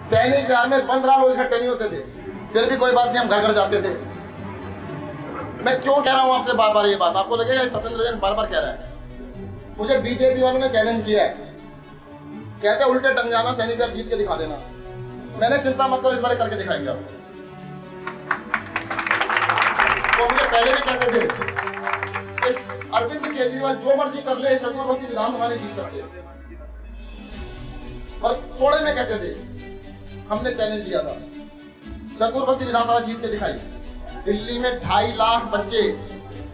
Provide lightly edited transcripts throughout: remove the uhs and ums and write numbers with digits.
सैनिक बिहार में 15 लोग इकट्ठे नहीं होते थे, फिर भी कोई बात नहीं, हम घर घर जाते थे। मैं क्यों कह रहा हूँ आपसे बार बार ये बात? आपको लगेगा सत्येंद्र जैन बार बार कह रहा है। मुझे बीजेपी वालों ने चैलेंज किया है, कहते उल्टे टंग जाना, सैनिक बिहार जीत के दिखा देना। मैंने चिंता मत करो, इस बार करके दिखाएंगे आप। तो मुझे पहले भी कहते थे कि अरविंद केजरीवाल जो मर्जी कर ले, शकूरपति विधानसभा नहीं जीत सकते, और थोड़े में कहते थे। हमने चैलेंज दिया था, शकूरपति विधानसभा जीत के दिखाई। दिल्ली में 2.5 लाख बच्चे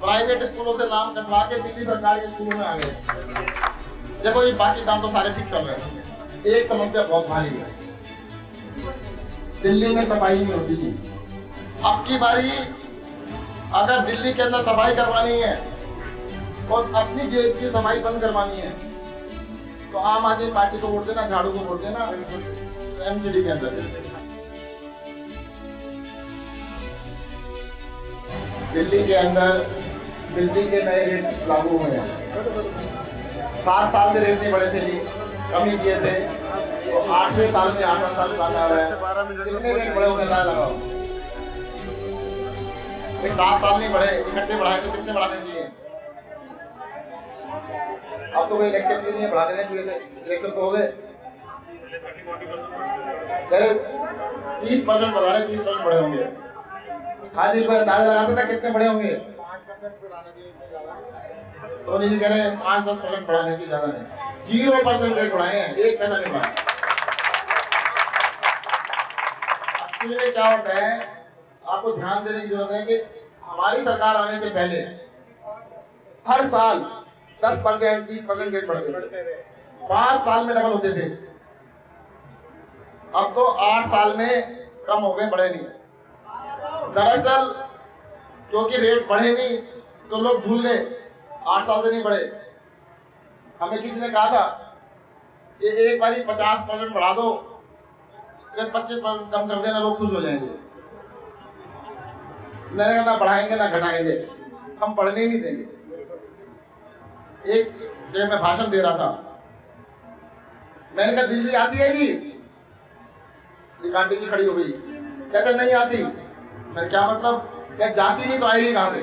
प्राइवेट स्कूलों से नाम कटवा के दिल्ली सरकार के स्कूलों में आ गए। देखो ये बाकी काम तो सारे ठीक चल रहे हैं, एक समस्या बहुत भारी है, दिल्ली में सफाई नहीं होती थी। अब की बारी अगर दिल्ली के अंदर सफाई करवानी है और अपनी जेब की सफाई बंद करवानी है, तो आम आदमी पार्टी को वोट देना, झाड़ू को वोट देना एमसीडी के अंदर। दिल्ली के अंदर बिजली के नए रेट लागू हुए हैं। 7 साल से रेट नहीं बढ़े थे जी, कम ही किए थे, तो 8वें साल में 8वां साल चला हुआ है। कितने रेट बढ़े हुए लगाओ? 7 साल नहीं बढ़े, इकट्ठे बढ़ाए तो कितने बढ़ाने चाहिए? अब तो कोई इलेक्शन भी नहीं है, बढ़ा देने चाहिए थे। इलेक्शन तो हो गए, 30% बढ़ा रहे, 30% बढ़े होंगे। हाँ जी, कोई अंदाजा लगा सकता कितने बढ़े होंगे? तो नहीं कह रहे 5-10% बढ़ाने चाहिए, ज्यादा नहीं। 0% रेट बढ़ाए हैं, 1 पैसा नहीं बढ़ाया। एक्चुअली क्या होता है, आपको ध्यान देने की जरूरत है कि हमारी सरकार आने से पहले हर साल 10%, 20% रेट बढ़ते थे, 5 साल में डबल होते थे। अब तो 8 साल में कम हो गए, बढ़े नहीं। दरअसल क्योंकि रेट बढ़े नहीं तो लोग भूल गए, 8 साल से नहीं बढ़े। हमें किसी ने कहा था कि एक बारी 50% बढ़ा दो, फिर 25% कम कर देना, लोग खुश हो जाएंगे। मैंने कहा ना बढ़ाएंगे ना घटाएंगे, हम बढ़ने ही नहीं देंगे। एक जगह मैं भाषण दे रहा था, मैंने कहा बिजली आती है जी? एक आंटी जी खड़ी हो गई, कहते नहीं आती। मैंने क्या मतलब? क्या जाती नहीं तो आएगी कहां से?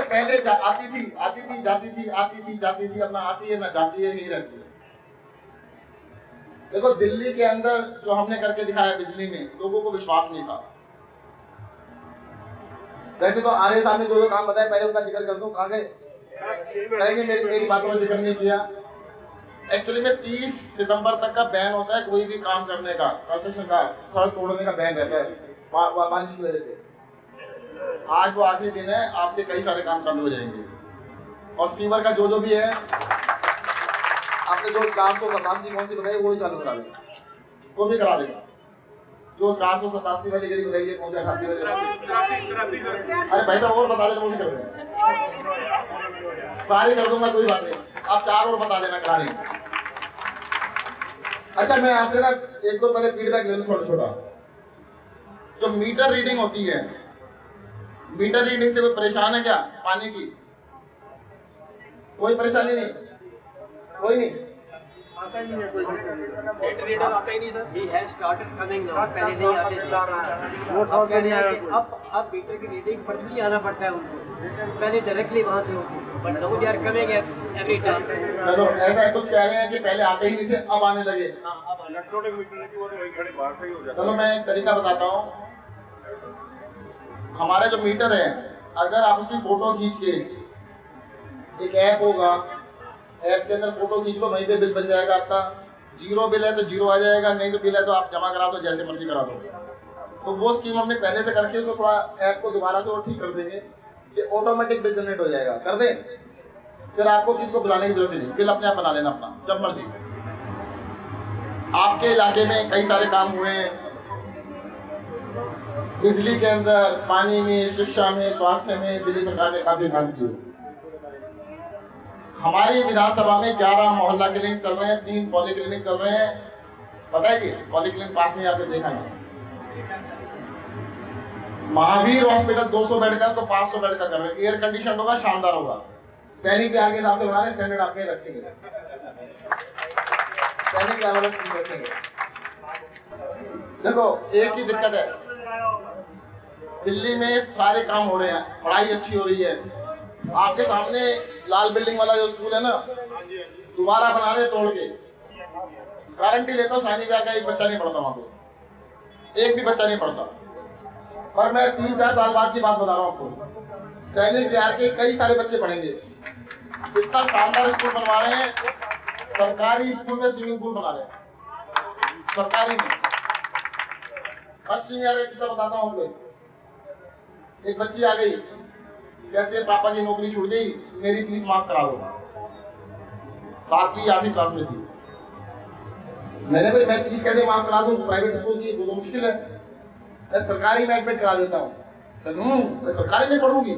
पहले आती थी, जाती थी, आती थी, जाती थी, अब ना आती है ना जाती है, यही रहती है। देखो दिल्ली के अंदर जो हमने करके दिखाया बिजली में, लोगों को विश्वास नहीं था। वैसे तो आर्य साहब ने जो काम बताया, पहले उनका जिक्र कर दूं, कहाँ गए? कहेंगे मेरी बातों का जिक्र नहीं किया। एक्चुअली में 30 सितंबर तक का बैन होता है कोई भी काम करने का, कंस्ट्रक्शन का, सड़क तोड़ने का बैन रहता है बारिश की वजह से। आज वो आखिरी दिन है, आपके कई सारे काम चालू हो जाएंगे। और सीवर का जो भी है, आपने जो 487 कौन सी बताई वो भी चालू करा देगा, वो भी करा देगा। जो 487 वाली गली बताइए, कौन सी 88 वाली? अरे भाई साहब और बता देना, वो भी कर देंगे, सारी कर दूंगा, कोई बात नहीं। आप 4 और बता देना, करा देंगे। अच्छा मैं आपसे ना 1-2 पहले फीडबैक ले लूं, छोटा। जो मीटर रीडिंग होती है, मीटर रीडिंग से कोई परेशान है क्या? पानी की कोई परेशानी नहीं, कोई नहीं। आता ही नहीं है कोई रीडर आता ही नहीं sir. He has started coming now, पहले नहीं आते थे। वो सब नहीं आ रहा। अब मीटर की रीडिंग पर्सनली आना पड़ता है उनको, पहले डायरेक्टली वहां से होती थी, but now they are coming every time. चलो ऐसा कुछ कह रहे हैं कि पहले आते ही नहीं थे, अब आने लगे। हां, अब इलेक्ट्रॉनिक मीटर की वो तो वही खड़े बाहर से ही हो जाता है। चलो मैं एक तरीका बताता हूँ। हमारे जो मीटर है, अगर आप उसकी फोटो खींच के, एक ऐप होगा, ऐप के अंदर फोटो खींच लो, वहीं पे बिल बन जाएगा आपका। 0 बिल है तो 0 आ जाएगा, नहीं तो बिल है तो आप जमा करा दो, जैसे मर्जी करा दो। तो वो स्कीम हमने पहले से करके उसको थोड़ा ऐप को दोबारा से और ठीक कर देंगे कि ऑटोमेटिक बिल जनरेट हो जाएगा, कर दें। फिर आपको किसी को बुलाने की जरूरत ही नहीं, बिल अपने आप बना लेना अपना, जब मर्जी। आपके इलाके में कई सारे काम हुए हैं, बिजली के अंदर, पानी में, शिक्षा में, स्वास्थ्य में दिल्ली सरकार ने काफी काम किए। हमारी विधानसभा में 11 मोहल्ला क्लिनिक चल रहे हैं, 3 पॉली क्लिनिक चल रहे हैं। पता है जी, पॉली क्लिनिक पास में आपने देखा है। महावीर हॉस्पिटल 200 बेड का, उसको 500 बेड का कर रहे हैं। एयर कंडीशन होगा, शानदार होगा। सैनिक बिहार के हिसाब से बना रहे, स्टैंडर्ड आपके रखेंगे। सैनिक के अलग स्कूल रखेंगे। देखो एक ही दिक्कत है, दिल्ली में सारे काम हो रहे हैं, पढ़ाई अच्छी हो रही है। आपके सामने लाल बिल्डिंग वाला जो स्कूल है ना, दोबारा बना रहे तोड़ के। गारंटी लेता हूँ सैनिक का एक बच्चा नहीं पढ़ता वहां पे, एक भी बच्चा नहीं पढ़ता। पर मैं 3-4 साल बाद की बात बता रहा हूँ आपको, सैनिक बिहार के कई सारे बच्चे पढ़ेंगे। इतना शानदार स्कूल बनवा रहे हैं, सरकारी स्कूल में स्विमिंग पूल बना रहे हैं, सरकारी में। 80,000 का किस्सा बताता हूँ आपको। एक बच्ची आ गई, कहती है पापा की नौकरी छूट गई, मेरी फीस माफ करा दो। 7वीं 8वीं क्लास में थी। मैंने भाई मैं फीस कैसे माफ करा दूं प्राइवेट स्कूल की, वो तो मुश्किल है, मैं सरकारी में एडमिट करा देता हूँ। मैं सरकारी में पढ़ूंगी,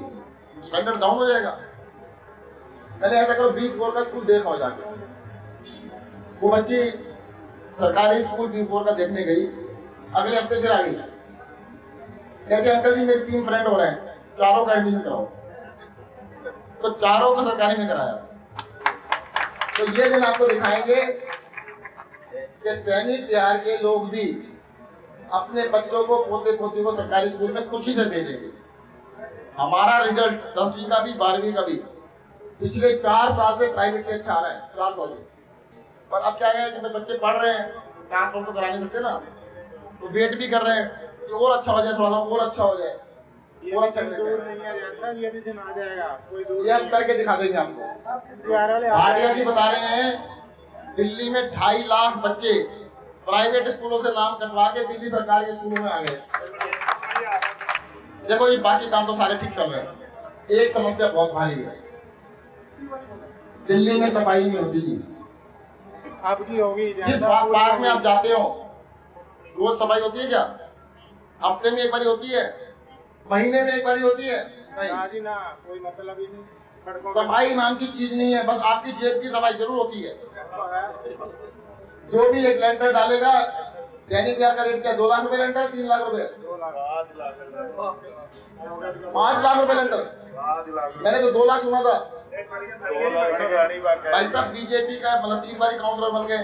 स्टैंडर्ड डाउन हो जाएगा। मैंने ऐसा करो B4 का स्कूल देखा हो जाके। वो बच्ची सरकारी स्कूल B4 का देखने गई, अगले हफ्ते फिर आ गई, कहती अंकल जी मेरे 3 फ्रेंड हो रहे हैं, चारों का एडमिशन कराओ। तो चारों को सरकारी में कराया। तो ये दिन आपको दिखाएंगे कि सैनिक बिहार के लोग भी अपने बच्चों को, पोते पोती को सरकारी स्कूल में खुशी से भेजेंगे। हमारा रिजल्ट 10वीं का भी 12वीं का भी पिछले 4 साल से प्राइवेट से अच्छा आ रहा है, 4 साल से। पर अब क्या है कि बच्चे पढ़ रहे हैं, ट्रांसफर तो करा नहीं सकते ना, तो वेट भी कर रहे हैं कि और अच्छा हो जाए, थोड़ा सा और अच्छा हो जाए, और अच्छा ये भी दिन आ जाएगा, कोई दूर ये हम करके दिखा देंगे आपको। भाटिया जी बता रहे हैं दिल्ली में 2.5 लाख बच्चे प्राइवेट स्कूलों से नाम कटवा के दिल्ली सरकार के स्कूलों में आ गए। देखो ये बाकी काम तो सारे ठीक चल रहे हैं, एक समस्या बहुत भारी है, दिल्ली में सफाई नहीं होती जी। आपकी होगी जिस पार्क में आप जाते हो रोज सफाई होती है क्या? हफ्ते में एक बारी होती है, महीने में एक बारी होती है? नहीं ना, कोई मतलब ही नहीं। सफाई नाम की चीज नहीं है, बस आपकी जेब की सफाई जरूर होती है। जो भी एक लेंटर डालेगा, सैनिक बिहार का रेट क्या 2 लाख रुपए लेंटर, 3 लाख रुपए, 5 लाख रुपए लेंटर। मैंने तो 2 लाख सुना था। भाई साहब बीजेपी का मतलब 3 बारी काउंसलर बन गए,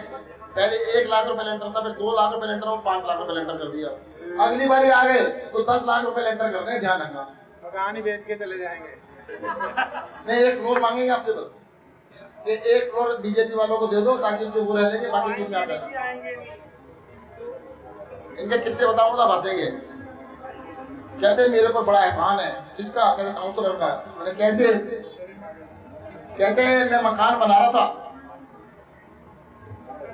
पहले 1 लाख रुपए लेंटर था, फिर 2 लाख रुपए लेंटर और 5 लाख रुपए लेंटर कर दिया। अगली बारी आ गए तो 10 लाख रुपए लेंटर कर देंगे, ध्यान रखना। मकान ही बेच के चले जाएंगे। नहीं, 1 फ्लोर मांगेंगे आपसे बस, कि 1 फ्लोर बीजेपी वालों को दे दो ताकि उसमें वो रह लेंगे, बाकी 3 में आप रहें। इनके किस्से बताऊंगा तो हंसेंगे। कहते मेरे पर बड़ा एहसान है। किसका? कहते काउंसलर का। मैंने कैसे? कहते मैं मकान बना रहा था,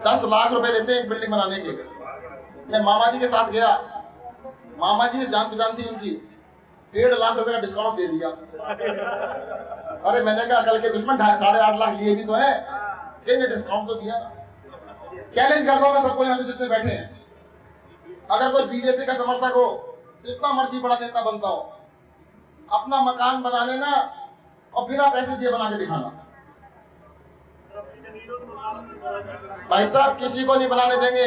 10 लाख रुपए लेते हैं एक बिल्डिंग बनाने के। मैं मामा जी के साथ गया, मामा जी से जान पहचान थी उनकी, 1.5 लाख रुपए का डिस्काउंट दे दिया। अरे मैंने कहा कल के दुश्मन 8.5 लाख लिए भी तो है, ये डिस्काउंट तो दिया। चैलेंज करता हूं मैं सबको यहाँ पे जितने बैठे हैं, अगर कोई बीजेपी का समर्थक हो, जितना मर्जी बड़ा नेता बनता हो, अपना मकान बना लेना और बिना पैसे दिए बना के दिखाना। भाई साहब किसी को नहीं बनाने देंगे।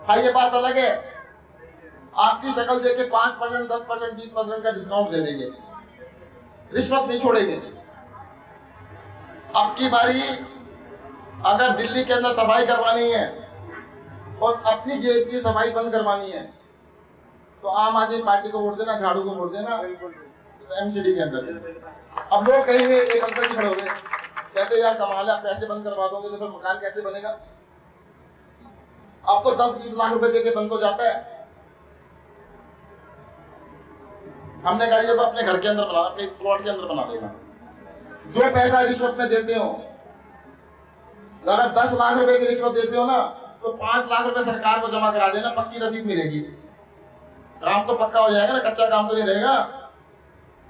हाँ ये बात अलग है, आपकी शक्ल देख के 5%, 10%, 20% का डिस्काउंट दे देंगे, रिश्वत नहीं छोड़ेंगे। अब की बारी अगर दिल्ली के अंदर सफाई करवानी है और अपनी जेब की सफाई बंद करवानी है तो आम आदमी पार्टी को वोट देना, झाड़ू को वोट देना एमसीडी के अंदर। अब लोग कहेंगे, एक अंकल जी खड़े हो गए, कहते यार कमाल है, आप पैसे बंद करवा दोगे तो फिर मकान कैसे बनेगा? अब तो 10-20 लाख रुपए देके बंद हो जाता है। हमने कहा जब अपने घर के अंदर बना, अपने प्लॉट के अंदर बना देगा। जो पैसा रिश्वत में देते हो, अगर 10 लाख रुपए की रिश्वत देते हो ना तो 5 लाख रुपए सरकार को जमा करा देना, पक्की रसीद मिलेगी, काम तो पक्का हो जाएगा ना, कच्चा काम तो नहीं रहेगा।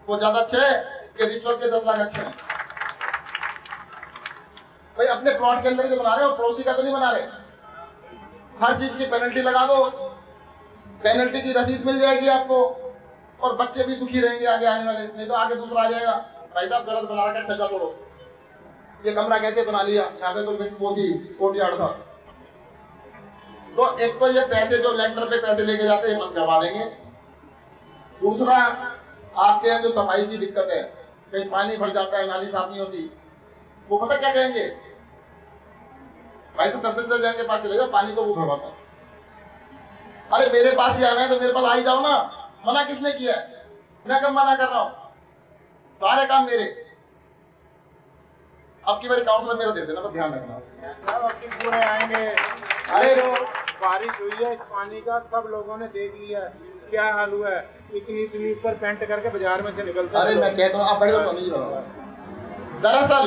वो ज्यादा अच्छे है कि रिश्वत के 10 लाख अच्छे हैं। भाई अपने प्लॉट के अंदर जो बना रहे हो, पड़ोसी का तो नहीं बना रहे। हर चीज की पेनल्टी लगा दो, पेनल्टी की रसीद मिल जाएगी आपको और बच्चे भी सुखी रहेंगे आगे आने वाले। नहीं तो आगे दूसरा आ जाएगा, भाई साहब गलत बना रखा, छज्जा तोड़ो, ये कमरा कैसे बना लिया, यहाँ पे तो वो थी कोर्टयार्ड था। तो एक तो ये पैसे जो लेंटर पे पैसे लेके जाते हैं बंद करवा देंगे। दूसरा आपके यहाँ जो सफाई की दिक्कत है, कहीं पानी भर जाता है, नाली साफ नहीं होती, वो पता क्या कहेंगे भाई साहब सत्येंद्र जैन के पास चले जाओ, पानी तो वो भरवाता है। अरे मेरे पास ही आना है तो मेरे पास आ ही जाओ ना, मना किसने किया है? मैं कब मना कर रहा हूं? सारे काम मेरे। अब की बारी काउंसलर मेरा दे देना, बस ध्यान रखना। साहब अब की पूरे आएंगे। अरे जो बारिश हुई है इस पानी का सब लोगों ने देख लिया है, क्या हाल हुआ है। इतनी इतनी ऊपर पेंट करके बाजार में से निकलते अरे मैं कहता हूँ आप बैठो तो नहीं बताओ। दरअसल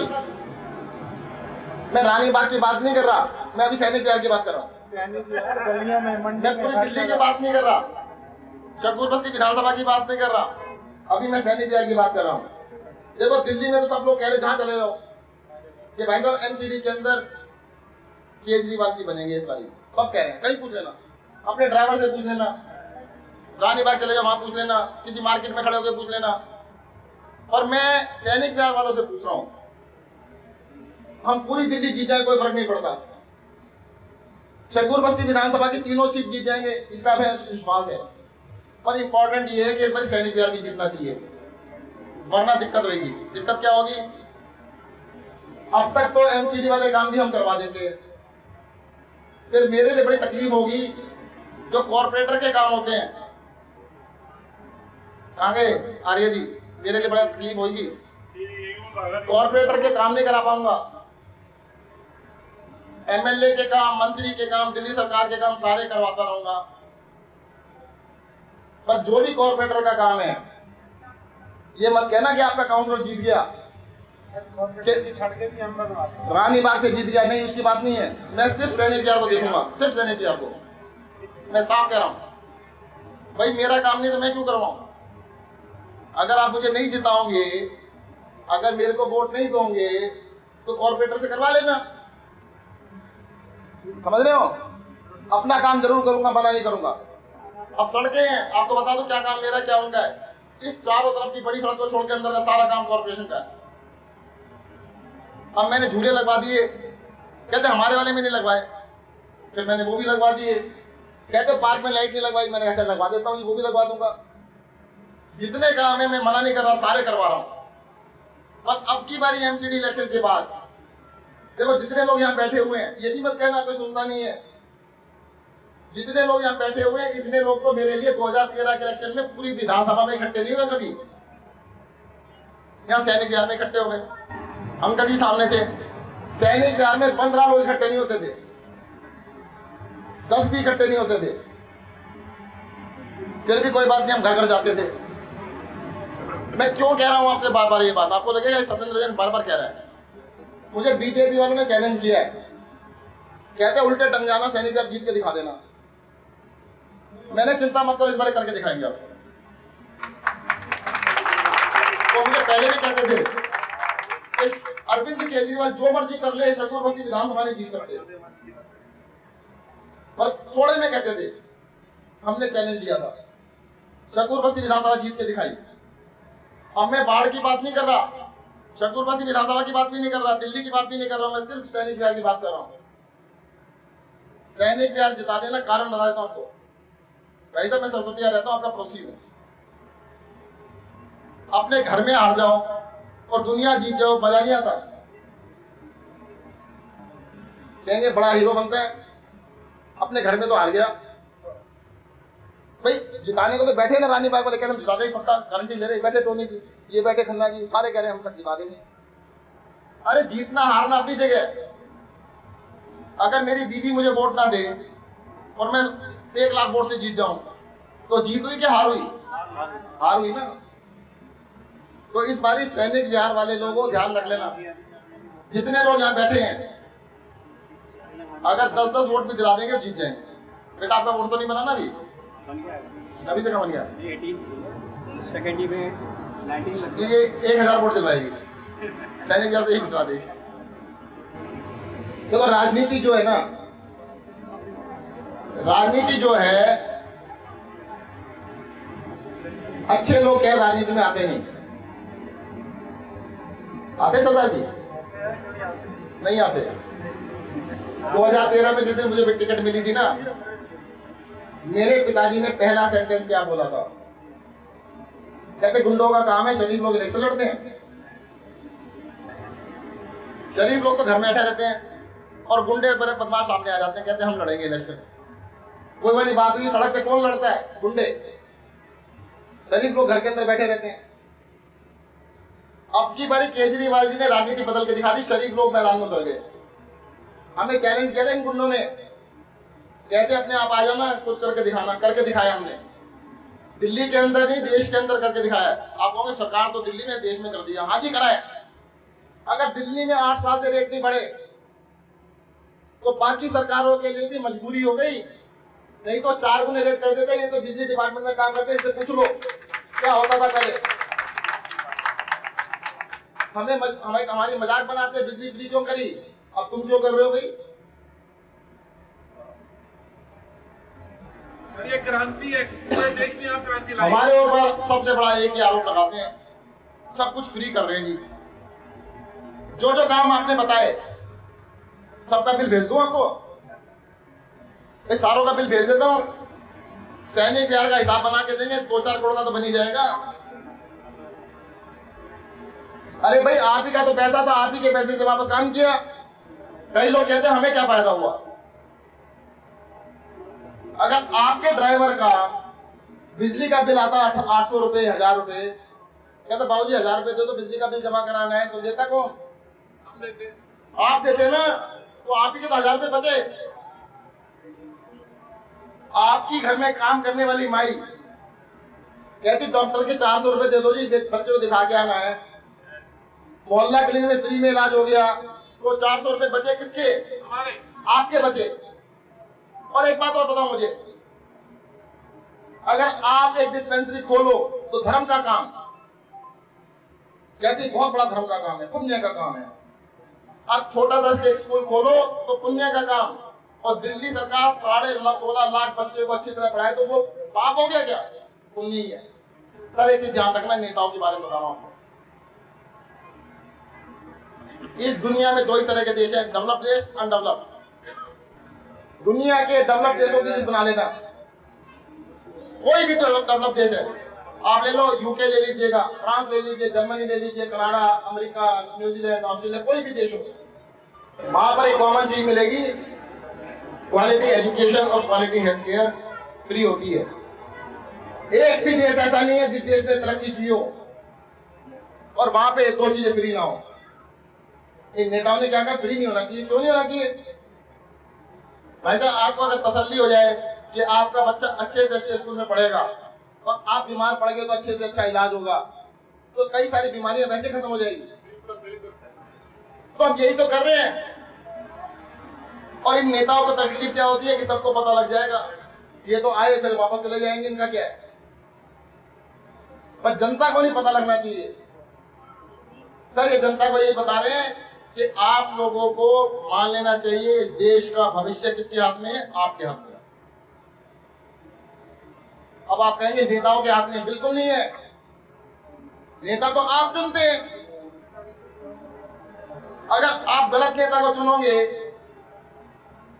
मैं रानी बाग की बात नहीं कर रहा, मैं अभी सैनिक विहार की बात कर रहा हूँ। सैनिक यार गलियों में मंडी मैं पूरी दिल्ली की बात नहीं कर रहा, शकूर बस्ती विधानसभा की बात नहीं कर रहा, अभी मैं सैनिक विहार की बात कर रहा हूँ। देखो दिल्ली में तो सब लोग कह रहे जहाँ चले जाओ कि भाई साहब एमसीडी के अंदर केजरीवाल की बनेंगे इस बारी, सब कह रहे हैं। कहीं पूछ लेना, अपने ड्राइवर से पूछ लेना, रानी बाग चले जाओ वहां पूछ लेना, किसी मार्केट में खड़े होकर पूछ लेना। और मैं सैनिक विहार वालों से पूछ रहा हूं, हम पूरी दिल्ली जीत जाए कोई फर्क नहीं पड़ता, शकूर बस्ती विधानसभा की तीनों सीट जीत जाएंगे इसका हमें विश्वास है। पर इंपॉर्टेंट ये है कि इस बार सैनिक विहार भी जीतना चाहिए, वरना दिक्कत होगी। दिक्कत क्या होगी? अब तक तो एमसीडी वाले काम भी हम करवा देते हैं, फिर मेरे लिए बड़ी तकलीफ होगी जो कॉर्पोरेटर के काम होते हैं। कहाँ गए आर्य जी? मेरे लिए बड़ा तकलीफ होगी, कॉर्पोरेटर के काम नहीं करा पाऊंगा। एमएलए के काम, मंत्री के काम, दिल्ली सरकार के काम सारे करवाता रहूंगा, पर जो भी कॉर्पोरेटर का काम है, ये मत कहना कि आपका काउंसलर जीत गया, रानी बाग से जीत गया, नहीं, उसकी बात नहीं है। मैं सिर्फ सैनिक विहार को देखूंगा, सिर्फ सैनिक विहार को। मैं साफ कह रहा हूं, भाई मेरा काम नहीं तो मैं क्यों करवाऊं? अगर आप मुझे नहीं जिताओगे, अगर मेरे को वोट नहीं दोगे तो कॉर्पोरेटर से करवा लेना, समझ रहे हो? अपना काम जरूर करूंगा, मना नहीं करूंगा। अब सड़कें हैं, आपको बता दो क्या काम मेरा क्या उनका है। इस चारों तरफ की बड़ी सड़क को छोड़ के अंदर का सारा काम कॉर्पोरेशन का है। अब मैंने झूले लगवा दिए, कहते हमारे वाले में नहीं लगवाए, फिर मैंने वो भी लगवा दिए। कहते पार्क में लाइट नहीं लगवाई, मैंने ऐसा लगवा देता हूँ, वो भी लगवा दूंगा। जितने काम है मैं मना नहीं कर रहा, सारे करवा रहा हूँ। पर अब की बारी एमसीडी इलेक्शन के बाद देखो जितने लोग यहाँ बैठे हुए हैं, ये भी मत कहना कोई सुनता नहीं है, जितने लोग यहाँ बैठे हुए हैं इतने लोग तो मेरे लिए 2013 के इलेक्शन में पूरी विधानसभा में इकट्ठे नहीं हुए कभी, यहाँ सैनिक विहार में इकट्ठे हो गए। अंकल जी सामने थे, सैनिक विहार में 15 लोग इकट्ठे नहीं होते थे, 10 भी इकट्ठे नहीं होते थे, फिर भी कोई बात नहीं, हम घर घर जाते थे। मैं क्यों कह रहा हूं आपसे बार बार ये बात? आपको लगेगा सत्येंद्र जैन बार बार कह रहा है। मुझे बीजेपी वालों ने चैलेंज किया है, कहते उल्टे टंग जाना, सैनिक विहार जीत के दिखा देना। मैंने चिंता मत करो, इस बार करके दिखाएंगे आप। तो मुझे पहले भी कहते थे कि अरविंद केजरीवाल जो मर्जी कर ले, शकूर बस्ती विधानसभा नहीं जीत सकते, पर थोड़े में कहते थे। हमने चैलेंज दिया था, शकूर बस्ती विधानसभा जीत के दिखाई। अब मैं बाढ़ की बात नहीं कर रहा, शकूर बस्ती विधानसभा की बात भी नहीं कर रहा, दिल्ली की बात भी नहीं कर रहा हूं, मैं सिर्फ सैनिक विहार की बात कर रहा हूं। सैनिक विहार जिता देना, कारण बता देता हूं आपको। भाई साहब मैं सरस्वती रहता हूं, आपका पड़ोसी हूं। अपने घर में हार जाओ और दुनिया जीत जाओ, मजा नहीं आता। कहेंगे बड़ा हीरो बनता है, अपने घर में तो हार गया। भाई जिताने को तो बैठे ना रानी बाग वाले, कहते हम जिता देंगे पक्का, गारंटी ले रहे। बैठे टोनी जी, ये बैठे खन्ना जी, सारे कह रहे हैं हम जिता देंगे। अरे जीतना हारना अपनी जगह। अगर मेरी बीवी मुझे वोट ना दे और मैं 1 लाख वोट से जीत जाऊं तो जीत हुई कि हार हुई? हार हुई ना। तो इस बारी सैनिक विहार वाले लोगों ध्यान रख लेना, जितने लोग यहाँ बैठे हैं अगर 10-10 वोट भी दिला देंगे जीत जाएंगे। बेटा आपका वोट तो नहीं बना ना अभी? अभी से कम बन गया। सेकेंड में 19 ये 1000 वोट दिलवाएगी सैनिक विहार, तो यही जितवा देगी। देखो राजनीति जो है ना, राजनीति जो है, अच्छे लोग क्या राजनीति में आते नहीं। आते सरदार जी? नहीं आते। 2013 में जिस दिन मुझे टिकट मिली थी ना, मेरे पिताजी ने पहला सेंटेंस क्या बोला था? कहते गुंडों का काम है, शरीफ लोग इलेक्शन लड़ते हैं। शरीफ लोग तो घर में बैठे रहते हैं और गुंडे बड़े बदमाश सामने आ जाते हैं, कहते हैं हम लड़ेंगे इलेक्शन। कोई वाली बात हुई, सड़क पे कौन लड़ता है? गुंडे। शरीफ लोग घर के अंदर बैठे रहते हैं। अब की बारी केजरीवाल जी ने राजनीति बदल के दिखा दी, शरीफ लोग मैदान में उतर गए। हमें चैलेंज किया था इन गुंडों ने, कहते अपने आप आ जाना, कुछ करके दिखाना। करके दिखाया हमने, दिल्ली के अंदर नहीं देश के अंदर करके दिखाया। आप कहोगे सरकार तो दिल्ली में, देश में कर दिया। हाँ जी कराए। अगर दिल्ली में 8 साल से रेट नहीं बढ़े तो बाकी सरकारों के लिए भी मजबूरी हो गई, नहीं तो 4 गुने रेट कर देते। ये तो बिजली डिपार्टमेंट में काम करते हैं, इनसे पूछ लो क्या होता था पहले। हमारी मजाक बनाते, बिजली फ्री क्यों करी, अब तुम क्यों कर रहे हो भाई? ये क्रांति है, पूरे देश में आप क्रांति लाई। हमारे ऊपर सबसे बड़ा एक ही आरोप लगाते हैं, सब कुछ फ्री कर रहे हैं जी। जो जो काम आपने बताए सबका बिल भेज दूं आपको, इस सारों का बिल भेज देता हूं। सैनिक बिहार का हिसाब बना के देंगे, 2-4 करोड़ का तो बन ही जाएगा। अरे भाई आप ही का तो पैसा था, आप ही के पैसे से वापस काम किया। कई लोग कहते हैं हमें क्या फायदा हुआ। अगर आपके ड्राइवर का बिजली का बिल आता 800 रुपए, 1000 रुपए, कहते बाबूजी 1000 रुपए दो तो बिजली का बिल जमा कराना है, तो देता कौन? आप देते ना, तो आप ही के तो 1000 रुपए बचे। आपकी घर में काम करने वाली माई कहती डॉक्टर के 400 रुपए दे दो जी, बच्चे को दिखा के आना है। मोहल्ला क्लिनिक में फ्री में इलाज हो गया, तो 400 रुपए बचे किसके? आपके बचे। और एक बात और बताओ मुझे, अगर आप एक डिस्पेंसरी खोलो तो धर्म का काम, कहती बहुत बड़ा धर्म का काम है, पुण्य का काम है। अब छोटा सा एक स्कूल खोलो तो पुण्य का काम, और दिल्ली सरकार 16.5 लाख बच्चे को अच्छी तरह पढ़ाए तो वो पाप हो गया क्या? पुण्य ही है। सर एक चीज ध्यान रखना, नेताओं के बारे में बता रहा हूं। इस दुनिया में 2 ही तरह के देश हैं, डेवलप देश, अनडेवलप। दुनिया के डेवलप देशों की लिस्ट बना लेना, कोई भी डेवलप देश है आप ले लो, यूके ले लीजिएगा, फ्रांस ले लीजिए, जर्मनी ले लीजिए, कनाडा, अमेरिका, न्यूजीलैंड, ऑस्ट्रेलिया, कोई भी देश हो, वहां पर एक कॉमन चीज मिलेगी, क्वालिटी एजुकेशन और क्वालिटी हेल्थ केयर फ्री होती है। एक भी देश ऐसा नहीं है जिस देश ने तरक्की की हो और वहां पे 2 चीजें फ्री ना हो। इन नेताओं ने क्या कहा, फ्री नहीं होना चाहिए। क्यों नहीं होना चाहिए भाई साहब? आपको अगर तसल्ली हो जाए कि आपका बच्चा अच्छे से अच्छे स्कूल में पढ़ेगा और आप बीमार पड़ गए तो अच्छे से अच्छा इलाज होगा, तो कई सारी बीमारियां वैसे खत्म हो जाएगी। तो हम यही तो कर रहे हैं। और इन नेताओं को तकलीफ क्या होती है कि सबको पता लग जाएगा, ये तो आए फिर वापस चले जाएंगे, इनका क्या है। पर जनता को नहीं पता लगना चाहिए। सर ये जनता को यही बता रहे हैं कि आप लोगों को मान लेना चाहिए इस देश का भविष्य किसके हाथ में है? आपके हाथ में। अब आप कहेंगे नेताओं के हाथ में, बिल्कुल नहीं है। नेता तो आप चुनते हैं। अगर आप गलत नेता को चुनोगे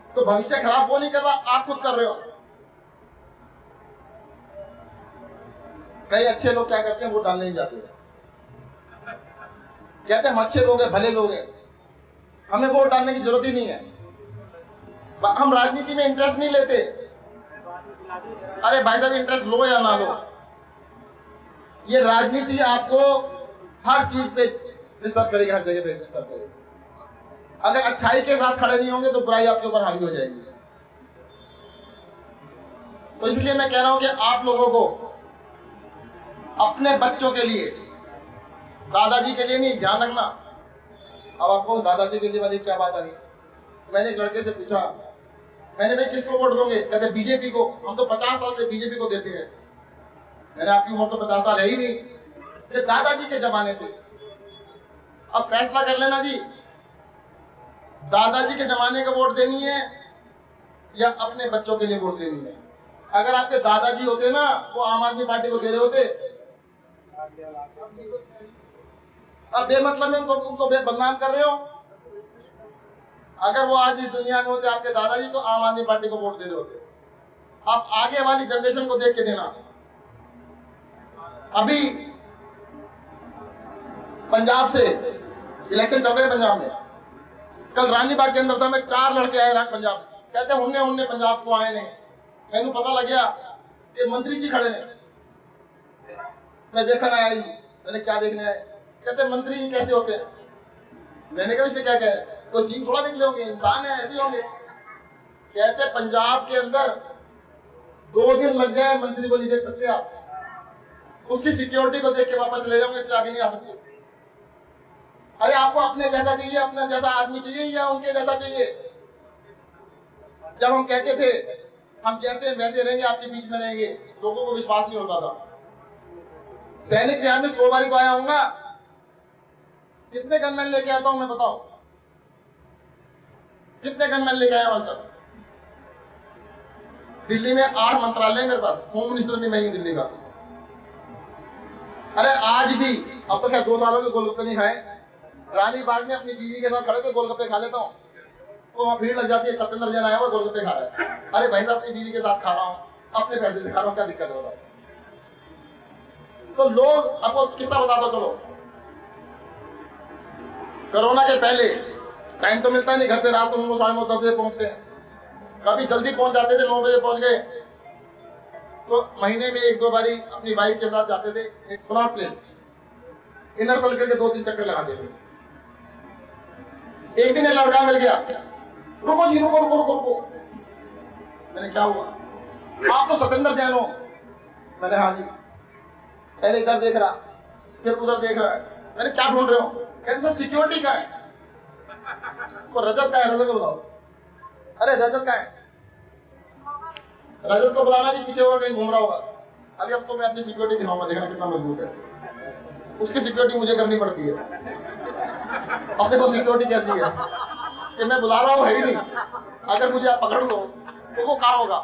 तो भविष्य खराब वो नहीं कर रहा, आप खुद कर रहे हो। कई अच्छे लोग क्या करते हैं, वोट डालने नहीं जाते, कहते हैं हम अच्छे लोग हैं, भले लोग हैं, हमें वोट डालने की जरूरत ही नहीं है, हम राजनीति में इंटरेस्ट नहीं लेते। अरे भाई साहब इंटरेस्ट लो या ना लो, ये राजनीति आपको हर चीज पे डिस्टर्ब करेगी, हर जगह पे डिस्टर्ब करेगी। अगर अच्छाई के साथ खड़े नहीं होंगे तो बुराई आपके ऊपर हावी हो जाएगी। तो इसलिए मैं कह रहा हूं कि आप लोगों को अपने बच्चों के लिए, दादाजी के लिए नहीं, ध्यान रखना। अब आपको दादाजी के लिए वाली क्या बात आ गई? मैंने एक लड़के से पूछा, मैंने भाई किसको वोट दोगे? कहते बीजेपी को। हम तो 50 साल से बीजेपी को देते हैं। मैंने आपकी उम्र तो 50 साल है ही नहीं, ये दादाजी के जमाने से। अब फैसला कर लेना जी, दादाजी के जमाने का वोट देनी है या अपने बच्चों के लिए वोट देनी है। अगर आपके दादाजी होते ना, वो आम आदमी पार्टी को दे रहे होते। अब बेमतलब में उनको बदनाम कर रहे हो। अगर वो आज इस दुनिया में होते आपके दादाजी, तो आम आदमी पार्टी को वोट दे रहे होते। आप आगे वाली जनरेशन को देख के देना। अभी पंजाब से इलेक्शन चल रहे हैं, पंजाब में कल रानीबाग के अंदर था, मैं 4 लड़के आए पंजाब, कहते उन्ने पंजाब को आए ने, मैंने पता लग गया कि मंत्री जी खड़े ने। मैं देखने आया जी, मैंने क्या देखने आए, कहते मंत्री जी कैसे होते हैं। मैंने कहा इसमें क्या क्या है, कोई सीन थोड़ा निकले होंगे, इंसान है ऐसे होंगे। कहते पंजाब के अंदर 2 दिन लग जाए मंत्री को नहीं देख सकते आप, उसकी सिक्योरिटी को देख के वापस ले जाओगे, इससे आगे नहीं आ सकते। अरे आपको अपने जैसा चाहिए, अपना जैसा आदमी चाहिए या उनके जैसा चाहिए? जब हम कहते थे हम जैसे वैसे रहेंगे, आपके बीच में रहेंगे, लोगों को विश्वास नहीं होता था। सैनिक विहार में 100 बारी तो आया हूंगा, कितने गनमैन लेके आता हूं मैं, बताओ कितने गनमैन लेके आया आज तक? दिल्ली में 8 मंत्रालय मेरे पास, होम मिनिस्टर भी मैं ही दिल्ली का। अरे आज भी, अब तो क्या 2 सालों के गोलगप्पे नहीं खाए, रानीबाग में अपनी बीवी के साथ खड़े के गोलगप्पे खा लेता हूँ, तो वहाँ भीड़ लग जाती है, सत्येंद्र जैन आया हुआ गोलगप्पे खा रहा है। अरे भाई साहब अपनी बीवी के साथ खा रहा हूँ, अपने पैसे से खा रहा हूँ, क्या दिक्कत है बताओ? तो लोग, आपको किस्सा बताता हूं, चलो कोरोना के पहले टाइम तो मिलता नहीं, घर पे रात को 9, साढ़े 9, 10 बजे पहुंचते हैं, कभी जल्दी पहुंच जाते थे, 9 बजे पहुंच गए तो महीने में 1-2 बारी अपनी वाइफ के साथ जाते थे एक प्लॉट प्लेस, इनर सर्कल के 2-3 चक्कर लगाते थे। एक दिन एक लड़का मिल गया, रुको जी रुको रुको रुको रुको। मैंने क्या हुआ? आप तो सत्येंद्र जैन हो। मैंने हाँ जी। पहले इधर देख रहा, फिर उधर देख रहा है। मैंने क्या ढूंढ रहे हो? कहते सर सिक्योरिटी का है। वो रजत का है, रजत को बुलाओ। अरे रजत का है, रजत को बुलाना जी, पीछे होगा कहीं घूम रहा होगा। अभी आपको मैं अपनी सिक्योरिटी दिखाऊंगा, देखना कितना मजबूत है। उसकी सिक्योरिटी मुझे करनी पड़ती है। अब देखो सिक्योरिटी कैसी है कि मैं बुला रहा हूँ, है ही नहीं, अगर मुझे आप पकड़ लो तो वो कहाँ होगा।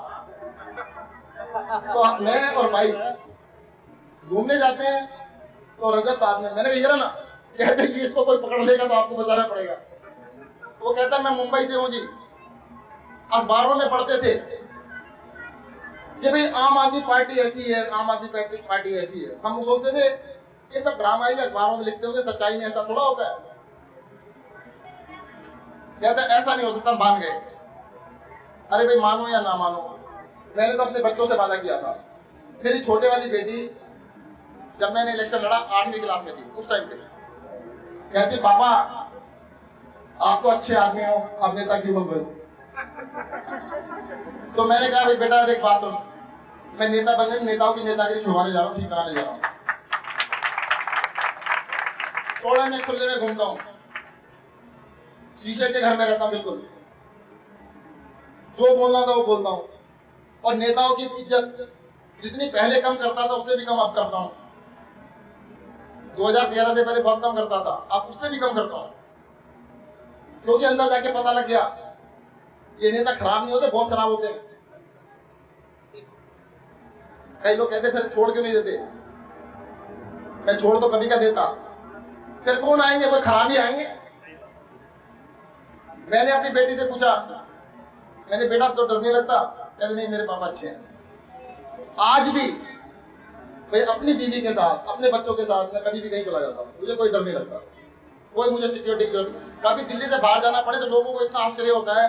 तो मैं और भाई घूमने जाते हैं तो रजत साथ में, मैंने कहा ना, कहते ये इसको कोई पकड़ लेगा तो आपको बचाना पड़ेगा। वो कहता मैं मुंबई से हूँ जी, अखबारों में पढ़ते थे कि भाई आम आदमी पार्टी ऐसी है, आम आदमी पार्टी ऐसी है। हम सोचते थे ये सब ड्रामा ही अखबारों में लिखते होंगे, सच्चाई में ऐसा थोड़ा होता है। कहता ऐसा नहीं हो सकता, हम मान गए। अरे भाई मानो या ना मानो, मैंने तो अपने बच्चों से वादा किया था। मेरी छोटे वाली बेटी जब मैंने इलेक्शन लड़ा 8वीं क्लास में थी, उस टाइम पे कहती पापा आप तो अच्छे आदमी हो, आप नेता क्यों बन रहे हो? तो मैंने कहा भाई बेटा देख बात सुन, मैं नेता बनने, नेताओं की नेतागिरी छुड़वाने जा रहा हूँ, ठीक कराने जा रहा हूँ। थोड़ा मैं खुले में घूमता हूँ, शीशे के घर में रहता हूँ, बिल्कुल जो बोलना था वो बोलता हूँ। और नेताओं की इज्जत जितनी पहले कम करता था उससे भी कम अब करता हूँ। 2013 से पहले बहुत कम करता था, अब उससे भी कम करता हूँ, क्योंकि अंदर जाके पता लग गया ये नेता खराब नहीं होते, बहुत खराब होते हैं। कई लोग कहते फिर छोड़ क्यों नहीं देते? मैं छोड़ तो कभी का देता, फिर कौन आएंगे? वो खराब ही आएंगे। मैंने अपनी बेटी से पूछा, मैंने बेटा तो डर नहीं लगता? कहते नहीं मेरे पापा अच्छे हैं। आज भी भाई अपनी बीवी के साथ, अपने बच्चों के साथ मैं कभी भी कहीं चला जाता हूँ, मुझे कोई डर नहीं लगता, कोई मुझे सिक्योरिटी की जरूरत। कभी दिल्ली से बाहर जाना पड़े तो लोगों को इतना आश्चर्य होता है।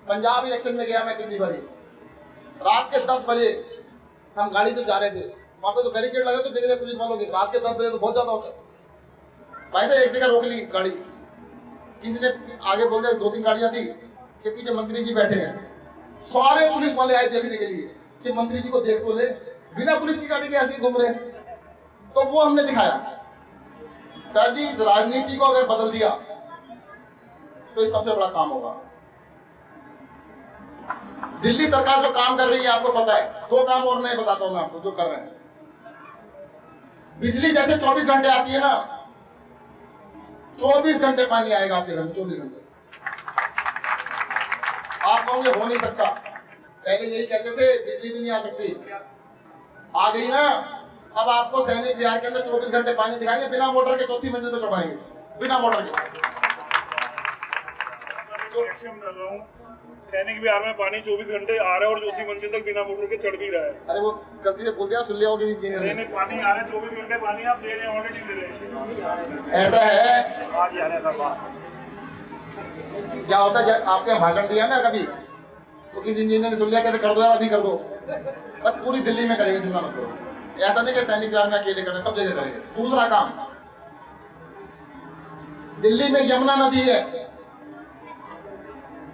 पंजाब इलेक्शन में गया मैं पिछली बारी, रात के 10 बजे हम गाड़ी से जा रहे थे, वहां पे तो बैरिकेड लगे थे जगह पुलिस वालों के, रात के 10 बजे तो बहुत ज्यादा होता है। भाई साहब एक जगह रोक ली गाड़ी, किसी ने आगे बोल दिया, 2-3 गाड़ियां थी कि पीछे मंत्री जी बैठे हैं। सारे पुलिस वाले आए देखने के लिए कि मंत्री जी को देख तो ले, बिना पुलिस की गाड़ी के ऐसे ही घूम रहे हैं। तो वो हमने दिखाया, सर जी इस राजनीति को अगर बदल दिया तो ये सबसे बड़ा काम होगा। दिल्ली सरकार जो काम कर रही है आपको पता है, 2 काम और नए बताता हूं मैं आपको जो कर रहे हैं। बिजली जैसे 24 घंटे आती है ना, 24 घंटे पानी आएगा आपके घर में, 24 घंटे। आप कहोगे हो नहीं सकता, पहले यही कहते थे बिजली भी नहीं आ सकती, आ गई ना। अब आपको सैनिक विहार के अंदर 24 घंटे पानी दिखाएंगे, बिना मोटर के 4थी मंजिल पे चढ़ाएंगे, बिना मोटर के। सैनिक विहार में पानी 24 घंटे आ रहा है और 4थी मंजिल तक बिना मोटर के चढ़ भी रहा है। अरे वो गलती से बोल दिया, सुन लिया होगा इंजीनियर ने। पानी आ रहा है 24 घंटे, पानी आप दे रहे हैं, ऑलरेडी दे रहे हैं। ऐसा है क्या होता है जब आपके यहाँ भाषण दिया ना कभी, तो किसी इंजीनियर ने सुन लिया कहते कर दो यार, अभी कर दो, पर पूरी दिल्ली में करेंगे, चिंता मत करो। ऐसा नहीं कि सैनिक विहार में अकेले करें, सब जगह करेंगे। दूसरा काम, दिल्ली में यमुना नदी है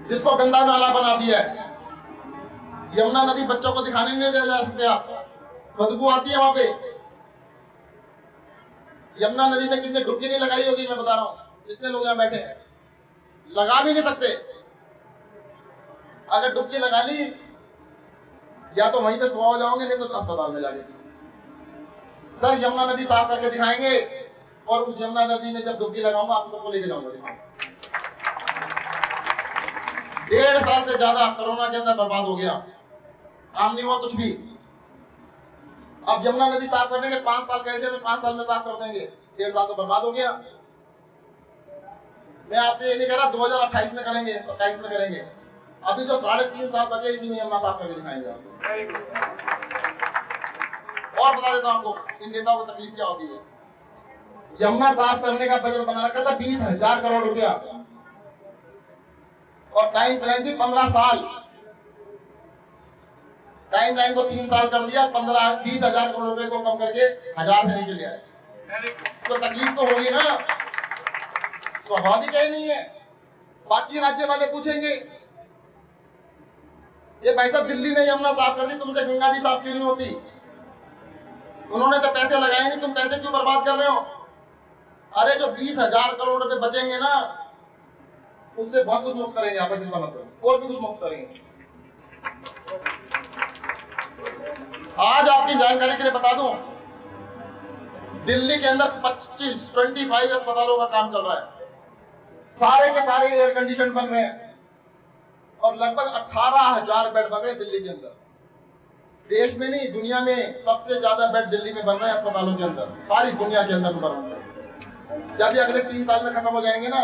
जिसको गंदा नाला बना दिया है। यमुना नदी बच्चों को दिखाने नहीं ले जा सकते आप, बदबू आती है वहां पे। यमुना नदी में किसी ने डुबकी नहीं लगाई होगी, मैं बता रहा हूं, जितने लोग यहाँ बैठे हैं लगा भी नहीं सकते। अगर डुबकी लगा ली या तो वहीं पे सुबह हो जाओगे, नहीं तो अस्पताल में जाके। सर यमुना नदी साफ करके दिखाएंगे, और उस यमुना नदी में जब डुबकी लगाऊंगा आप सबको लेके जाऊंगा। 1.5 साल से ज्यादा कोरोना के अंदर बर्बाद हो गया, काम नहीं हुआ कुछ भी। अब यमुना नदी साफ करने के 5 साल कहे थे, 5 साल में साफ कर देंगे, 1.5 साल तो बर्बाद हो गया। मैं आपसे ये नहीं कह रहा 2028 में करेंगे, 27 में करेंगे, अभी जो 3.5 साल बचे इसी में यमुना साफ करके दिखाएंगे आपको। और बता देता हूं आपको इन नेताओं को तकलीफ क्या होती है। यमुना साफ करने का बजट बना रखा था 20,000 करोड़ रुपया, और टाइम लाइन थी 15 साल। टाइम लाइन को 3 साल कर दिया, 20,000 करोड़ रुपए को कम करके 1000 से नीचे ले आए। तो तकलीफ तो होगी ना, स्वाभाविक है नहीं है। बाकी राज्य वाले पूछेंगे ये भाई साहब दिल्ली ने यमुना साफ कर दी, तुमसे गंगा जी साफ क्यों नहीं होती? उन्होंने तो पैसे लगाए नहीं, तुम पैसे क्यों बर्बाद कर रहे हो? अरे जो 20,000 करोड़ रुपए बचेंगे ना, उससे बहुत कुछ मुफ्त करेंगे, आप चिंता मत करो, और भी कुछ मुफ्त करेंगे। आज आपकी जानकारी के लिए बता दूं, दिल्ली के अंदर 25 अस्पतालों का काम चल रहा है, सारे के सारे एयर कंडीशन बन रहे हैं, और लगभग 18,000 बेड बन रहे हैं दिल्ली के अंदर। देश में नहीं, दुनिया में सबसे ज्यादा बेड दिल्ली में बन रहे हैं अस्पतालों के अंदर, सारी दुनिया के अंदर बन रहे हैं। जब ये अगले 3 साल में खत्म हो जाएंगे ना,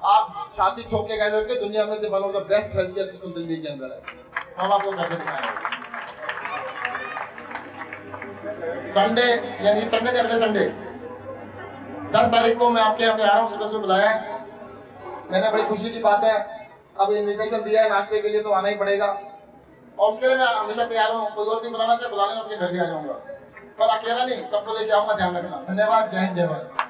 आप छाती ठोक के कह सकते दुनिया में से one of the best health care system Delhi के अंदर है। हम आपको करके दिखाएंगे। संडे यानी संडे के अगले संडे 10 तारीख को मैं आपके यहाँ पे आ रहा हूँ, सुबह से बुलाया है मैंने, बड़ी खुशी की बात है। अब इन्विटेशन दिया है नाश्ते के लिए, तो आना ही पड़ेगा, और उसके लिए मैं हमेशा तैयार हूँ। कोई और भी बुलाना चाहे बुला लेना, आपके घर भी आ जाऊंगा, पर अकेला नहीं, सबको लेके आऊंगा, ध्यान रखना। धन्यवाद, जय हिंद, जय भारत।